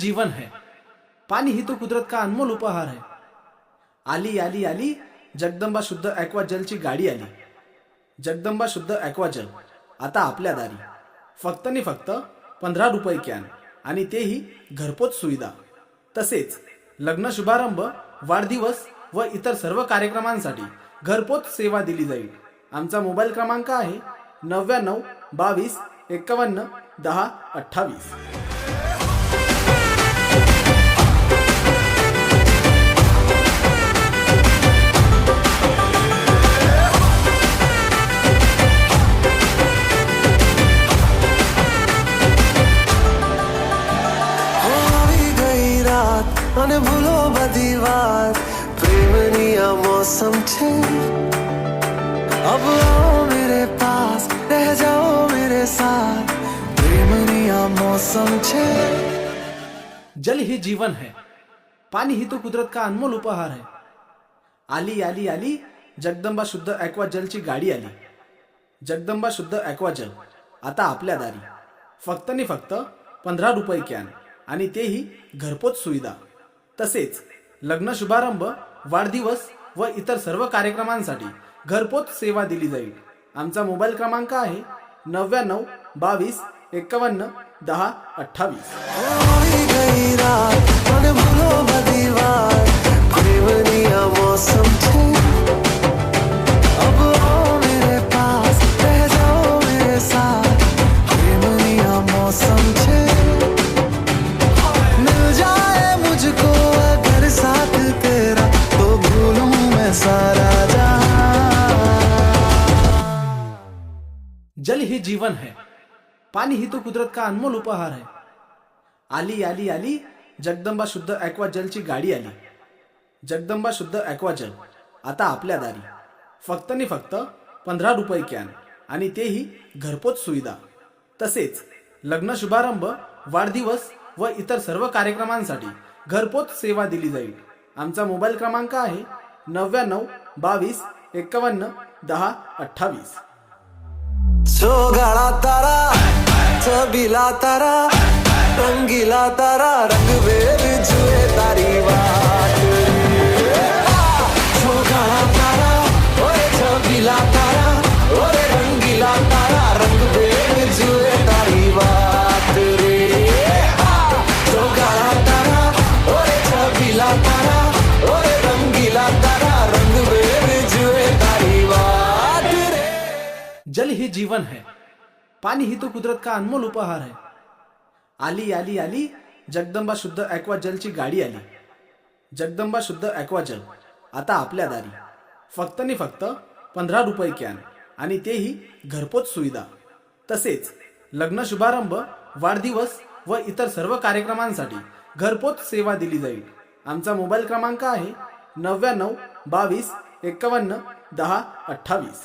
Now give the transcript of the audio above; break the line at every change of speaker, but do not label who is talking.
जीवन है। पानी ही तो कुदरत का अनमोल उपहार है। आली आली आली जगदंबा शुद्ध ॲक्वा जलची गाडी आली। जगदंबा शुद्ध ॲक्वा जल आता आपल्या दारी। फक्त आणि फक्त 15 रुपये कॅन आणि तेही घरपोच सुविधा। तसेच लग्न शुभारंभ, वाढदिवस व इतर सर्व कार्यक्रमांसाठी घरपोच सेवा दिली जाईल। आमचा मोबाईल क्रमांक आहे 99 22 51 10 28।
અને ભૂલો બધી વાત પ્રેમની આ મૌસમ છે अब आओ मेरे पास रह जाओ मेरे साथ प्रेमनी आ मौसम छे।
जल ही जीवन है। पानी ही तो कुदरत का अनमोल उपहार है। आली आली आली जगदंबा शुद्ध ॲक्वा जलची गाडी आली। जगदंबा शुद्ध ॲक्वा जल आता आपल्या दारी। फक्त आणि फक्त 15 रुपये कॅन आणि तेही घरपोच सुविधा। तसेच लग्न शुभारंभ, वाढदिवस व इतर सर्व कार्यक्रमांसाठी घरपोच सेवा दिली जाईल। आमचा मोबाईल क्रमांक आहे 99 22 51 10 28। जल ही जीवन है। पानी ही तो कुदरत का अनमोल उपहार है। आली आली आली जगदंबा शुद्ध ॲक्वा जलची गाडी आली। जगदंबा शुद्ध ॲक्वा जल आता आपल्या दारी। फक्त आणि फक्त 15 रुपये कॅन आणि तेही घरपोच सुविधा। तसेच लग्न शुभारंभ, वाढदिवस व इतर सर्व कार्यक्रमांसाठी घरपोच सेवा दिली जाईल। आमचा मोबाईल क्रमांक आहे 99 22 51 10 28।
सोगाळा तारा छबिला तारा रंगीला तारा रंगवेर जुए तारी वाट सोगाळा तारा ओरे छबिला तारा ओरे रंगीला तारा रंगवेर जुए तारी वाट रे सोगाळा तारा ओरे छबिला तारा ओरे रंगीला तारा रंगवेर जुए तारी वाट रे।
जल ही जीवन है। पानी ही तो कुदरत का अनमोल उपहार है। आली आली आली जगदंबा शुद्ध ॲक्वा जलची गाडी आली। जगदंबा शुद्ध ॲक्वा जल आता आपल्या दारी। फक्त आणि फक्त 15 रुपये कॅन आणि तेही घरपोच सुविधा। तसेच लग्न शुभारंभ, वाढदिवस व इतर सर्व कार्यक्रमांसाठी घरपोच सेवा दिली जाईल। आमचा मोबाईल क्रमांक आहे 99 22 51 10 28।